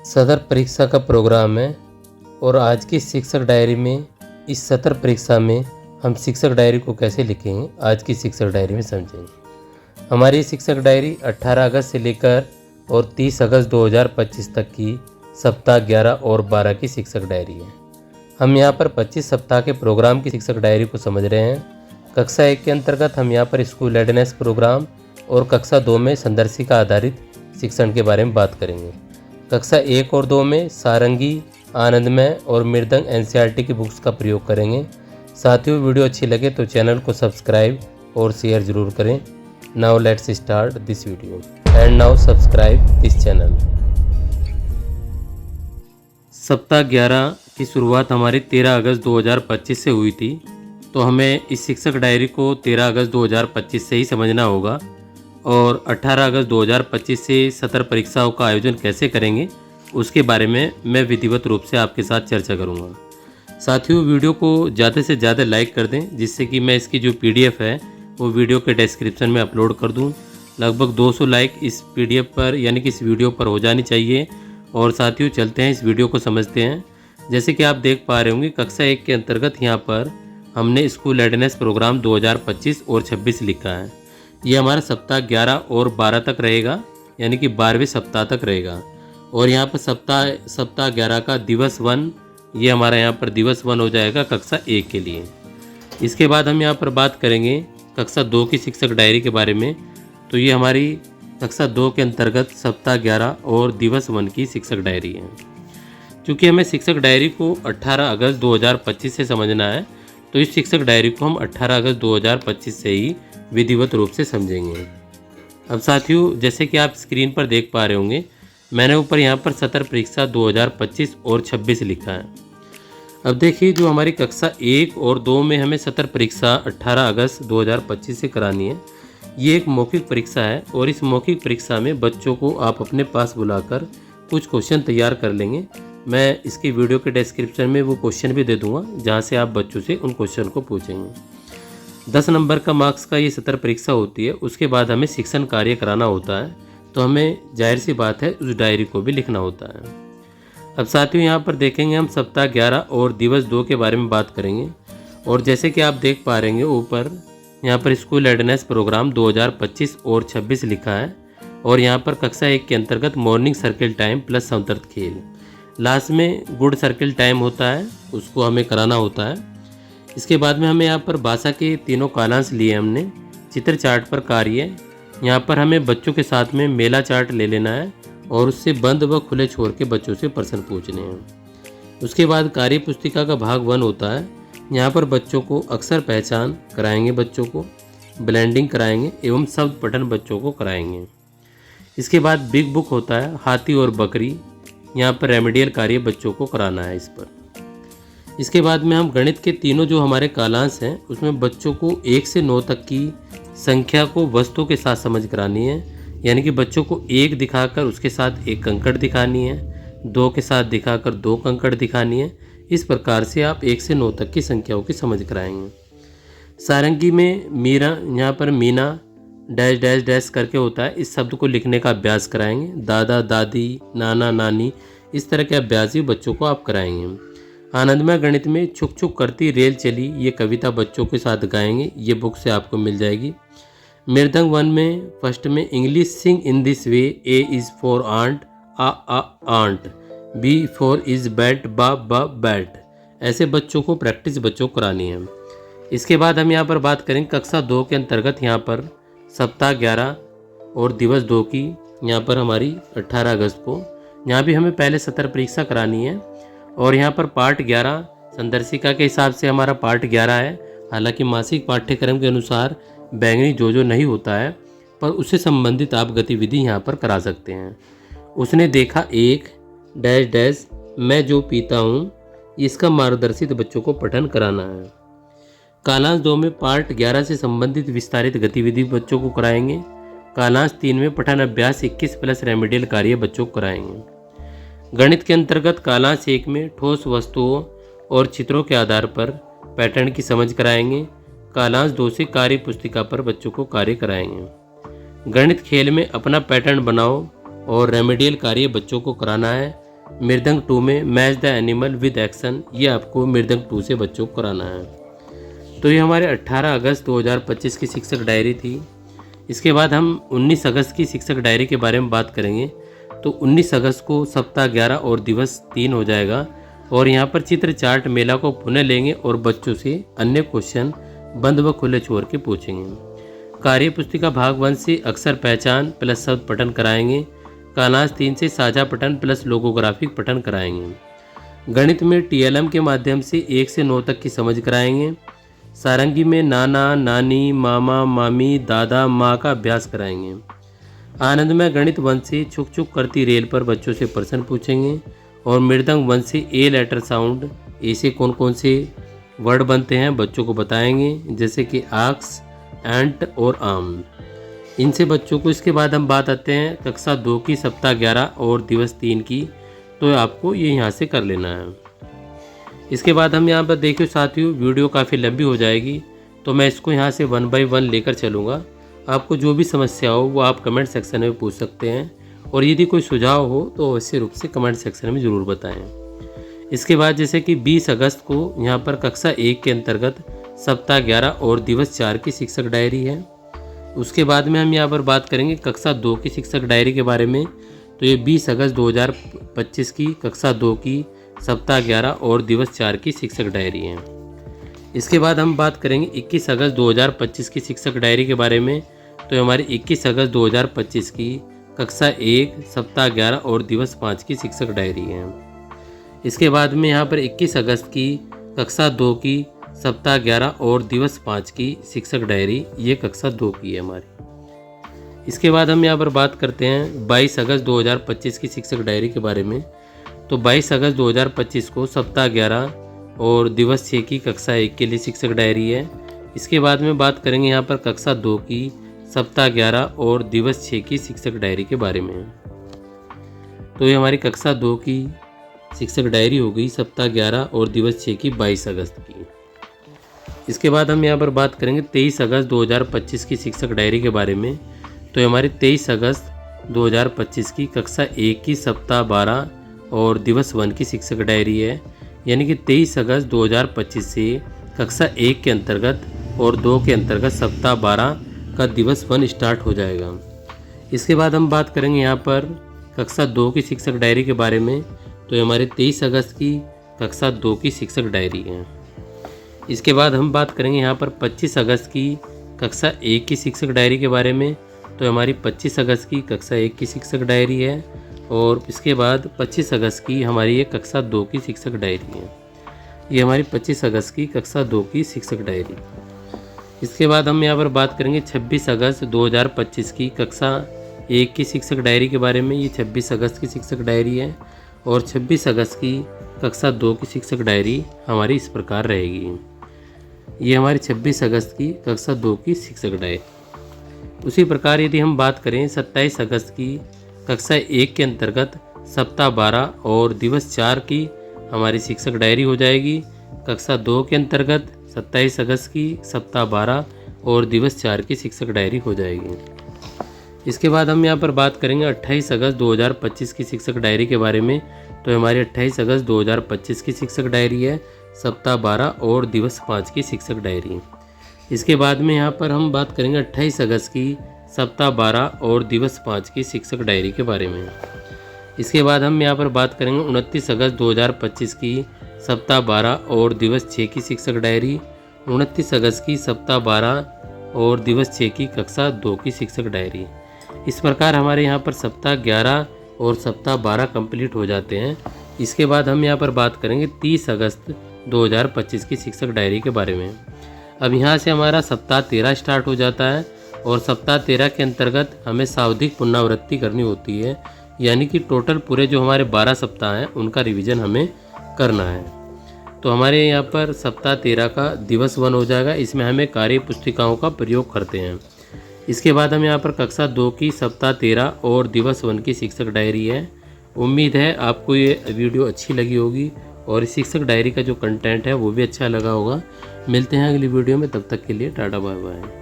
सत्र परीक्षा का प्रोग्राम है और आज की शिक्षक डायरी में इस सत्र परीक्षा में हम शिक्षक डायरी को कैसे लिखेंगे आज की शिक्षक डायरी में समझेंगे। हमारी शिक्षक डायरी 18 अगस्त से लेकर और 30 अगस्त 2025 तक की सप्ताह 11 और 12 की शिक्षक डायरी है। हम यहाँ पर 25 सप्ताह के प्रोग्राम की शिक्षक डायरी को समझ रहे हैं। कक्षा 1 के अंतर्गत हम यहाँ पर स्कूल रेडीनेस प्रोग्राम और कक्षा 2 में संदर्शिका आधारित शिक्षण के बारे में बात करेंगे। कक्षा 1 और 2 में सारंगी, आनंदमय और मृदंग एनसीईआरटी की बुक्स का प्रयोग करेंगे। साथियों, वीडियो अच्छी लगे तो चैनल को सब्सक्राइब और शेयर जरूर करें। Now let's start this video and now subscribe this channel. सप्ताह 11 की शुरुआत हमारी 13 अगस्त 2025 से हुई थी, तो हमें इस शिक्षक डायरी को 13 अगस्त 2025 से ही समझना होगा और 18 अगस्त 2025 से सत्र परीक्षाओं का आयोजन कैसे करेंगे उसके बारे में मैं विधिवत रूप से आपके साथ चर्चा करूंगा। साथियों, वीडियो को ज़्यादा से ज़्यादा लाइक कर दें जिससे कि मैं इसकी जो PDF है वो वीडियो के डिस्क्रिप्शन में अपलोड कर दूं। लगभग 200 लाइक इस PDF पर यानी कि इस वीडियो पर हो जानी चाहिए। और साथियों, चलते हैं इस वीडियो को समझते हैं। जैसे कि आप देख पा रहे होंगे, कक्षा 1 के अंतर्गत यहाँ पर हमने स्कूल रेडीनेस प्रोग्राम 2025 और 26 लिखा है। ये हमारा सप्ताह 11 और 12 तक रहेगा, यानी कि 12वें सप्ताह तक रहेगा। और यहाँ पर सप्ताह 11 का दिवस 1, ये हमारा यहाँ पर दिवस 1 हो जाएगा कक्षा 1 के लिए। इसके बाद हम यहाँ पर बात करेंगे कक्षा 2 की शिक्षक डायरी के बारे में। तो ये हमारी कक्षा 2 के अंतर्गत सप्ताह 11 और दिवस 1 की शिक्षक डायरी है। चूँकि हमें शिक्षक डायरी को 18 अगस्त 2025 से समझना है, तो इस शिक्षक डायरी को हम 18 अगस्त 2025 से ही विधिवत रूप से समझेंगे। अब साथियों, जैसे कि आप स्क्रीन पर देख पा रहे होंगे, मैंने ऊपर यहाँ पर सत्र परीक्षा 2025 और 26 लिखा है। अब देखिए, जो हमारी कक्षा 1 और 2 में हमें सत्र परीक्षा 18 अगस्त 2025 से करानी है, ये एक मौखिक परीक्षा है और इस मौखिक परीक्षा में बच्चों को आप अपने पास बुलाकर कुछ क्वेश्चन तैयार कर लेंगे। मैं इसकी वीडियो के डिस्क्रिप्शन में वो क्वेश्चन भी दे दूंगा जहाँ से आप बच्चों से उन क्वेश्चन को पूछेंगे। 10 नंबर का मार्क्स का ये सत्र परीक्षा होती है। उसके बाद हमें शिक्षण कार्य कराना होता है, तो हमें जाहिर सी बात है उस डायरी को भी लिखना होता है। अब साथियों, यहाँ पर देखेंगे हम सप्ताह 11 और दिवस 2 के बारे में बात करेंगे। और जैसे कि आप देख पा रहे हैं ऊपर यहाँ पर स्कूल रेडीनेस प्रोग्राम 2025 और 26 लिखा है। और यहाँ पर कक्षा 1 के अंतर्गत मॉर्निंग सर्किल टाइम प्लस समतर्थ खेल, लास्ट में गुड सर्किल टाइम होता है, उसको हमें कराना होता है। इसके बाद में हमें यहाँ पर भाषा के तीनों कालांश लिए हमने। चित्र चार्ट पर कार्य, यहाँ पर हमें बच्चों के साथ में मेला चार्ट ले लेना है और उससे बंद व खुले छोड़ के बच्चों से प्रश्न पूछने हैं। उसके बाद कार्य पुस्तिका का भाग 1 होता है। यहाँ पर बच्चों को अक्षर पहचान कराएंगे, बच्चों को ब्लेंडिंग कराएंगे एवं शब्द पठन बच्चों को कराएंगे। इसके बाद बिग बुक होता है, हाथी और बकरी, यहाँ पर रेमेडियल कार्य बच्चों को कराना है इस पर। इसके बाद में हम गणित के तीनों जो हमारे कालांश हैं उसमें बच्चों को 1 से 9 तक की संख्या को वस्तुओं के साथ समझ करानी है। यानी कि बच्चों को 1 दिखाकर उसके साथ 1 कंकड़ दिखानी है, 2 के साथ दिखाकर 2 कंकड़ दिखानी है। इस प्रकार से आप 1 से 9 तक की संख्याओं की समझ कराएंगे। सारंगी में मीरा, यहाँ पर मीना डैश डैश डैश करके होता है, इस शब्द को लिखने का अभ्यास कराएंगे। दादा दादी, नाना नानी, इस तरह के अभ्यास भी बच्चों को आप कराएंगे। आनंदमय गणित में छुक छुक करती रेल चली, ये कविता बच्चों के साथ गाएंगे, ये बुक से आपको मिल जाएगी। मृदंग 1 में फर्स्ट में English sing in this way, A is for ant, आ ant, B for is bat, बा बैट। ऐसे बच्चों को प्रैक्टिस बच्चों को करानी है। इसके बाद हम यहाँ पर बात करें कक्षा 2 के अंतर्गत यहाँ पर सप्ताह 11 और दिवस 2 की, यहाँ पर हमारी 18 अगस्त को, यहाँ भी हमें पहले सत्र परीक्षा करानी है। और यहाँ पर पार्ट 11 संदर्शिका के हिसाब से हमारा पार्ट 11 है। हालांकि मासिक पाठ्यक्रम के अनुसार बैंगनी जो नहीं होता है, पर उससे संबंधित आप गतिविधि यहाँ पर करा सकते हैं। उसने देखा एक डैश डैश, मैं जो पीता हूँ, इसका मार्गदर्शित बच्चों को पठन कराना है। कालांश 2 में पार्ट 11 से संबंधित विस्तारित गतिविधि बच्चों को कराएंगे। कालांश 3 में पठन अभ्यास 21 प्लस रेमेडियल कार्य बच्चों को कराएंगे। गणित के अंतर्गत कालांश 1 में ठोस वस्तुओं और चित्रों के आधार पर पैटर्न की समझ कराएंगे। कालांश 2 से कार्य पुस्तिका पर बच्चों को कार्य कराएंगे। गणित खेल में अपना पैटर्न बनाओ और रेमेडियल कार्य बच्चों को कराना है। मृदंग 2 में match the animal with action, ये आपको मृदंग 2 से बच्चों को कराना है। तो ये हमारे 18 अगस्त 2025 की शिक्षक डायरी थी। इसके बाद हम 19 अगस्त की शिक्षक डायरी के बारे में बात करेंगे। तो 19 अगस्त को सप्ताह 11 और दिवस 3 हो जाएगा और यहाँ पर चित्र चार्ट मेला को पुनः लेंगे और बच्चों से अन्य क्वेश्चन बंद व खुले छोर के पूछेंगे। कार्य पुस्तिका भाग 1 से अक्षर पहचान प्लस शब्द पठन कराएंगे। कानाज 3 से साझा पठन प्लस लोगोग्राफिक पठन कराएंगे। गणित में TLM के माध्यम से 1 से 9 तक की समझ कराएंगे। सारंगी में नाना नानी मामा मामी दादा माँ का अभ्यास कराएंगे। आनंद में गणित 1 से छुक छुक करती रेल पर बच्चों से प्रश्न पूछेंगे और मृदंग 1 से ए लेटर साउंड ऐसे कौन कौन से वर्ड बनते हैं बच्चों को बताएंगे, जैसे कि आक्स, एंट और आम, इनसे बच्चों को। इसके बाद हम बात आते हैं कक्षा 2 की सप्ताह 11 और दिवस 3 की, तो आपको ये यहाँ से कर लेना है। इसके बाद हम यहाँ पर देखिए साथियों, वीडियो काफ़ी लंबी हो जाएगी तो मैं इसको यहाँ से 1 बाय 1 लेकर चलूँगा। आपको जो भी समस्या हो वो आप कमेंट सेक्शन में पूछ सकते हैं और यदि कोई सुझाव हो तो अवश्य रूप से कमेंट सेक्शन में ज़रूर बताएं। इसके बाद जैसे कि 20 अगस्त को यहाँ पर कक्षा 1 के अंतर्गत सप्ताह 11 और दिवस 4 की शिक्षक डायरी है। उसके बाद में हम यहाँ पर बात करेंगे कक्षा 2 की शिक्षक डायरी के बारे में। तो ये 20 अगस्त 2025 की कक्षा 2 की सप्ताह 11 और दिवस 4 की शिक्षक डायरी है। इसके बाद हम बात करेंगे 21 अगस्त 2025 की शिक्षक डायरी के बारे में। तो हमारी 21 अगस्त 2025 की कक्षा 1 सप्ताह 11 और दिवस 5 की शिक्षक डायरी है। इसके बाद में यहाँ पर 21 अगस्त की कक्षा 2 की सप्ताह 11 और दिवस 5 की शिक्षक डायरी, ये कक्षा 2 की है हमारी। इसके बाद हम यहाँ पर बात करते हैं 22 अगस्त 2025 की शिक्षक डायरी के बारे में। तो 22 अगस्त 2025 को सप्ताह 11 और दिवस 6 की कक्षा 1 के लिए शिक्षक डायरी है। इसके बाद में बात करेंगे यहाँ पर कक्षा 2 की सप्ताह 11 और दिवस 6 की शिक्षक डायरी के बारे में। तो ये हमारी कक्षा 2 की शिक्षक डायरी हो गई सप्ताह 11 और दिवस 6 की 22 अगस्त की। इसके बाद हम यहाँ पर बात करेंगे 23 अगस्त 2025 की शिक्षक डायरी के बारे में। तो हमारी 23 अगस्त 2025 की कक्षा 1 की सप्ताह 12 और दिवस 1 की शिक्षक डायरी है। यानी कि 23 अगस्त 2025 से कक्षा 1 के अंतर्गत और 2 के अंतर्गत सप्ताह 12 का दिवस 1 स्टार्ट हो जाएगा। इसके बाद हम बात करेंगे यहाँ पर कक्षा 2 की शिक्षक डायरी के बारे में। तो हमारे 23 अगस्त की कक्षा 2 की शिक्षक डायरी है। इसके बाद हम बात करेंगे यहाँ पर 25 अगस्त की कक्षा 1 की शिक्षक डायरी के बारे में। तो हमारी 25 अगस्त की कक्षा 1 की शिक्षक डायरी है और इसके बाद 25 अगस्त की हमारी ये कक्षा 2 की शिक्षक डायरी है। ये हमारी 25 अगस्त की कक्षा 2 की शिक्षक डायरी। इसके बाद हम यहाँ पर बात करेंगे 26 अगस्त 2025 की कक्षा 1 की शिक्षक डायरी के बारे में। ये 26 अगस्त की शिक्षक डायरी है और 26 अगस्त की कक्षा 2 की शिक्षक डायरी हमारी इस प्रकार रहेगी। ये हमारी 26 अगस्त की कक्षा 2 की शिक्षक डायरी। उसी प्रकार यदि हम बात करें 27 अगस्त की कक्षा 1 के अंतर्गत सप्ताह 12 और दिवस 4 की हमारी शिक्षक डायरी हो जाएगी। कक्षा 2 के अंतर्गत 27 अगस्त की सप्ताह 12 और दिवस 4 की शिक्षक डायरी हो जाएगी। इसके बाद हम यहाँ पर बात करेंगे 28 अगस्त 2025 की शिक्षक डायरी के बारे में। तो हमारी 28 अगस्त 2025 की शिक्षक डायरी है, सप्ताह 12 और दिवस 5 की शिक्षक डायरी। इसके बाद में यहाँ पर हम बात करेंगे 28 अगस्त की सप्ताह 12 और दिवस 5 की शिक्षक डायरी के बारे में। इसके बाद हम यहाँ पर बात करेंगे 29 अगस्त 2025 की सप्ताह 12 और दिवस 6 की शिक्षक डायरी। 29 अगस्त की सप्ताह 12 और दिवस 6 की कक्षा 2 की शिक्षक डायरी। इस प्रकार हमारे यहाँ पर सप्ताह 11 और सप्ताह 12 कंप्लीट हो जाते हैं। इसके बाद हम यहाँ पर बात करेंगे 30 अगस्त 2025 की शिक्षक डायरी के बारे में। अब यहाँ से हमारा सप्ताह 13 स्टार्ट हो जाता है और सप्ताह 13 के अंतर्गत हमें सावधिक पुनरावृत्ति करनी होती है, यानी कि टोटल पूरे जो हमारे 12 सप्ताह हैं उनका रिवीजन हमें करना है। तो हमारे यहाँ पर सप्ताह 13 का दिवस 1 हो जाएगा, इसमें हमें कार्य पुस्तिकाओं का प्रयोग करते हैं। इसके बाद हम यहाँ पर कक्षा 2 की सप्ताह 13 और दिवस 1 की शिक्षक डायरी है। उम्मीद है आपको ये वीडियो अच्छी लगी होगी और इस शिक्षक डायरी का जो कंटेंट है वो भी अच्छा लगा होगा। मिलते हैं अगली वीडियो में, तब तक के लिए टाटा बाय बाय।